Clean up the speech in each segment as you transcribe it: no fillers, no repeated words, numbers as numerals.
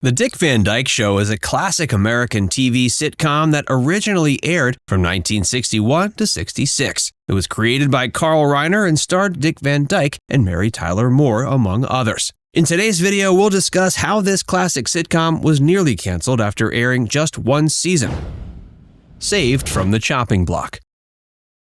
The Dick Van Dyke Show is a classic American TV sitcom that originally aired from 1961 to 66. It was created by Carl Reiner and starred Dick Van Dyke and Mary Tyler Moore, among others. In today's video, we'll discuss how this classic sitcom was nearly canceled after airing just one season. Saved from the chopping block.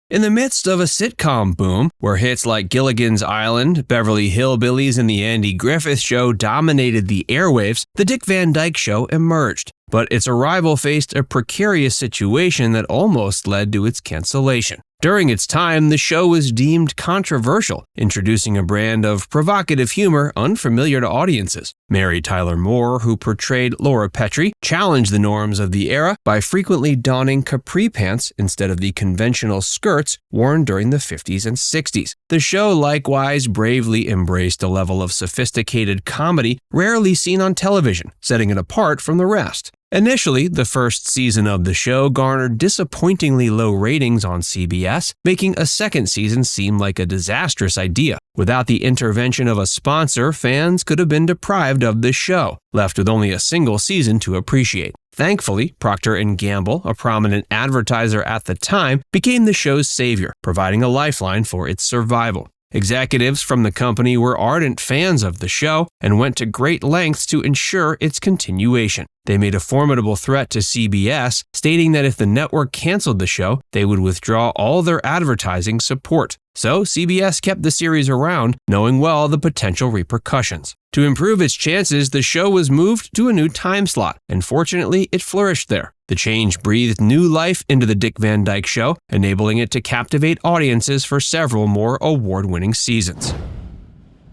In the midst of a sitcom boom, where hits like Gilligan's Island, Beverly Hillbillies, and The Andy Griffith Show dominated the airwaves, The Dick Van Dyke Show emerged. But its arrival faced a precarious situation that almost led to its cancellation. During its time, the show was deemed controversial, introducing a brand of provocative humor unfamiliar to audiences. Mary Tyler Moore, who portrayed Laura Petrie, challenged the norms of the era by frequently donning capri pants instead of the conventional skirts worn during the 50s and 60s. The show likewise bravely embraced a level of sophisticated comedy rarely seen on television, setting it apart from the rest. Initially, the first season of the show garnered disappointingly low ratings on CBS, making a second season seem like a disastrous idea. Without the intervention of a sponsor, fans could have been deprived of the show, left with only a single season to appreciate. Thankfully, Procter & Gamble, a prominent advertiser at the time, became the show's savior, providing a lifeline for its survival. Executives from the company were ardent fans of the show and went to great lengths to ensure its continuation. They made a formidable threat to CBS, stating that if the network canceled the show, they would withdraw all their advertising support. So CBS kept the series around, knowing well the potential repercussions. To improve its chances, the show was moved to a new time slot, and fortunately, it flourished there. The change breathed new life into the Dick Van Dyke Show, enabling it to captivate audiences for several more award-winning seasons.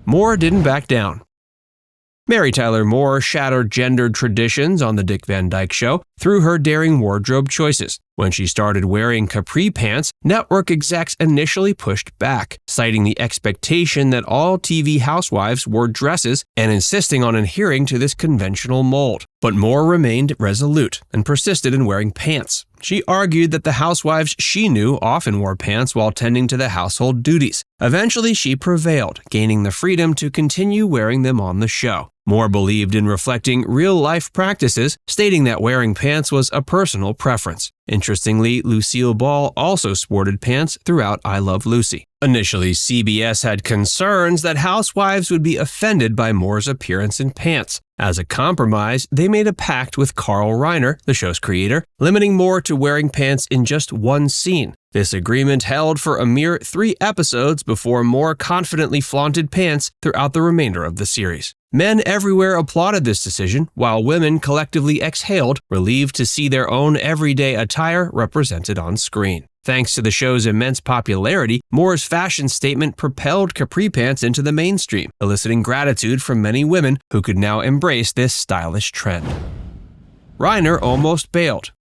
Moore didn't back down. Mary Tyler Moore shattered gendered traditions on the Dick Van Dyke Show through her daring wardrobe choices. When she started wearing capri pants, network execs initially pushed back, citing the expectation that all TV housewives wore dresses and insisting on adhering to this conventional mold. But Moore remained resolute and persisted in wearing pants. She argued that the housewives she knew often wore pants while tending to the household duties. Eventually, she prevailed, gaining the freedom to continue wearing them on the show. Moore believed in reflecting real-life practices, stating that wearing pants was a personal preference. Interestingly, Lucille Ball also sported pants throughout I Love Lucy. Initially, CBS had concerns that housewives would be offended by Moore's appearance in pants. As a compromise, they made a pact with Carl Reiner, the show's creator, limiting Moore to wearing pants in just one scene. This agreement held for a mere 3 episodes before Moore confidently flaunted pants throughout the remainder of the series. Men everywhere applauded this decision, while women collectively exhaled, relieved to see their own everyday attire represented on screen. Thanks to the show's immense popularity, Moore's fashion statement propelled capri pants into the mainstream, eliciting gratitude from many women who could now embrace this stylish trend. Reiner almost bailed.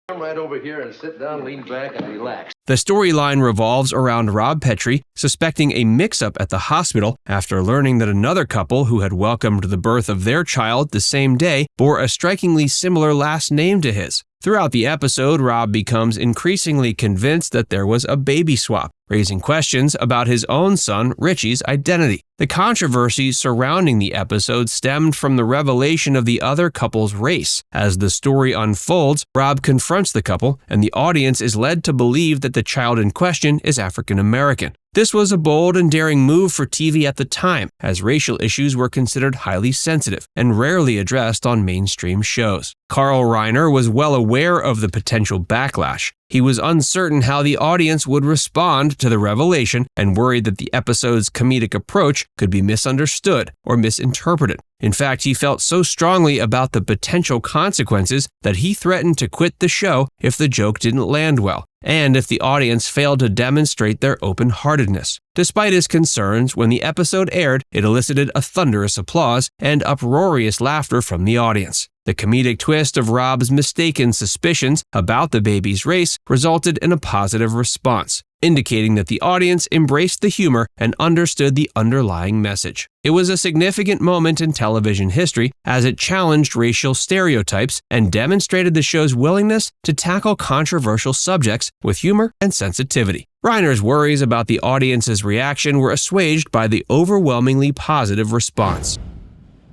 Come right over here and sit down, lean back, and relax. The storyline revolves around Rob Petrie suspecting a mix-up at the hospital after learning that another couple who had welcomed the birth of their child the same day bore a strikingly similar last name to his. Throughout the episode, Rob becomes increasingly convinced that there was a baby swap, raising questions about his own son, Richie's identity. The controversy surrounding the episode stemmed from the revelation of the other couple's race. As the story unfolds, Rob confronts the couple, and the audience is led to believe that the child in question is African American. This was a bold and daring move for TV at the time, as racial issues were considered highly sensitive and rarely addressed on mainstream shows. Carl Reiner was well aware of the potential backlash. He was uncertain how the audience would respond to the revelation and worried that the episode's comedic approach could be misunderstood or misinterpreted. In fact, he felt so strongly about the potential consequences that he threatened to quit the show if the joke didn't land well, and if the audience failed to demonstrate their open-heartedness. Despite his concerns, when the episode aired, it elicited a thunderous applause and uproarious laughter from the audience. The comedic twist of Rob's mistaken suspicions about the baby's race resulted in a positive response, indicating that the audience embraced the humor and understood the underlying message. It was a significant moment in television history as it challenged racial stereotypes and demonstrated the show's willingness to tackle controversial subjects with humor and sensitivity. Reiner's worries about the audience's reaction were assuaged by the overwhelmingly positive response.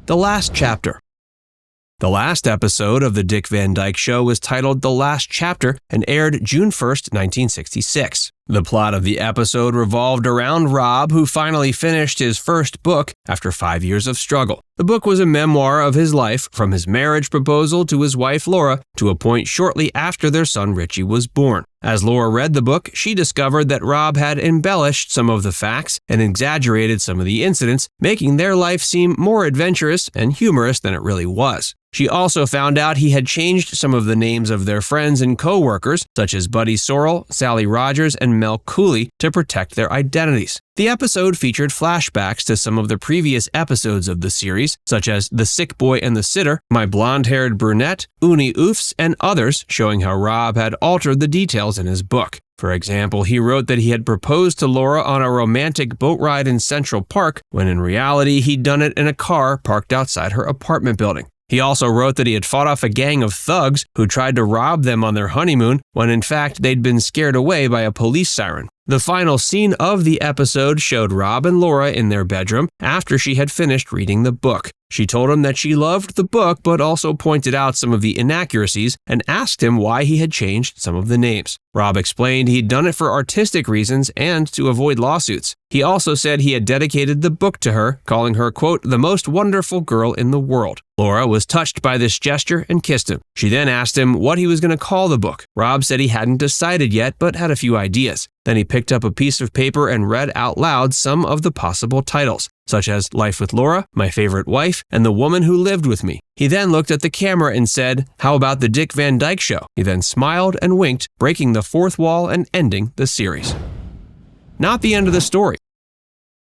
The last chapter. The last episode of The Dick Van Dyke Show was titled The Last Chapter and aired June 1st, 1966. The plot of the episode revolved around Rob, who finally finished his first book after 5 years of struggle. The book was a memoir of his life, from his marriage proposal to his wife Laura to a point shortly after their son Richie was born. As Laura read the book, she discovered that Rob had embellished some of the facts and exaggerated some of the incidents, making their life seem more adventurous and humorous than it really was. She also found out he had changed some of the names of their friends and co-workers, such as Buddy Sorrell, Sally Rogers, and Mel Cooley, to protect their identities. The episode featured flashbacks to some of the previous episodes of the series, such as The Sick Boy and the Sitter, My Blonde-Haired Brunette, Uni Oofs, and others, showing how Rob had altered the details in his book. For example, he wrote that he had proposed to Laura on a romantic boat ride in Central Park, when in reality he'd done it in a car parked outside her apartment building. He also wrote that he had fought off a gang of thugs who tried to rob them on their honeymoon, when in fact they'd been scared away by a police siren. The final scene of the episode showed Rob and Laura in their bedroom after she had finished reading the book. She told him that she loved the book, but also pointed out some of the inaccuracies and asked him why he had changed some of the names. Rob explained he'd done it for artistic reasons and to avoid lawsuits. He also said he had dedicated the book to her, calling her, quote, the most wonderful girl in the world. Laura was touched by this gesture and kissed him. She then asked him what he was going to call the book. Rob said he hadn't decided yet, but had a few ideas. Then he picked up a piece of paper and read out loud some of the possible titles, such as Life with Laura, My Favorite Wife, and The Woman Who Lived With Me. He then looked at the camera and said, how about The Dick Van Dyke Show? He then smiled and winked, breaking the fourth wall and ending the series. Not the end of the story.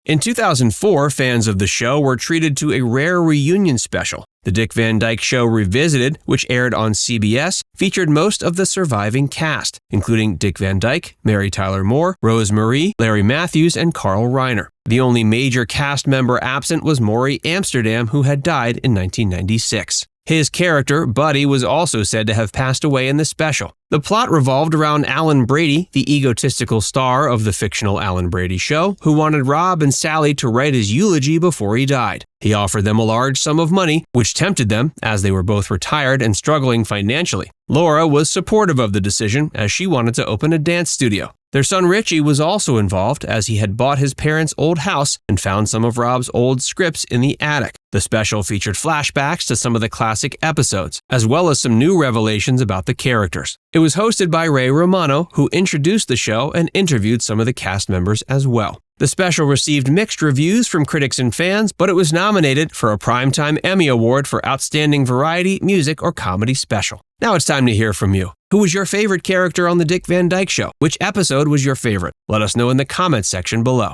In 2004, fans of the show were treated to a rare reunion special. The Dick Van Dyke Show Revisited, which aired on CBS, featured most of the surviving cast, including Dick Van Dyke, Mary Tyler Moore, Rose Marie, Larry Matthews, and Carl Reiner. The only major cast member absent was Maury Amsterdam, who had died in 1996. His character, Buddy, was also said to have passed away in the special. The plot revolved around Alan Brady, the egotistical star of the fictional Alan Brady Show, who wanted Rob and Sally to write his eulogy before he died. He offered them a large sum of money, which tempted them, as they were both retired and struggling financially. Laura was supportive of the decision, as she wanted to open a dance studio. Their son Richie was also involved, as he had bought his parents' old house and found some of Rob's old scripts in the attic. The special featured flashbacks to some of the classic episodes, as well as some new revelations about the characters. It was hosted by Ray Romano, who introduced the show and interviewed some of the cast members as well. The special received mixed reviews from critics and fans, but it was nominated for a Primetime Emmy Award for Outstanding Variety, Music, or Comedy Special. Now it's time to hear from you. Who was your favorite character on The Dick Van Dyke Show? Which episode was your favorite? Let us know in the comments section below.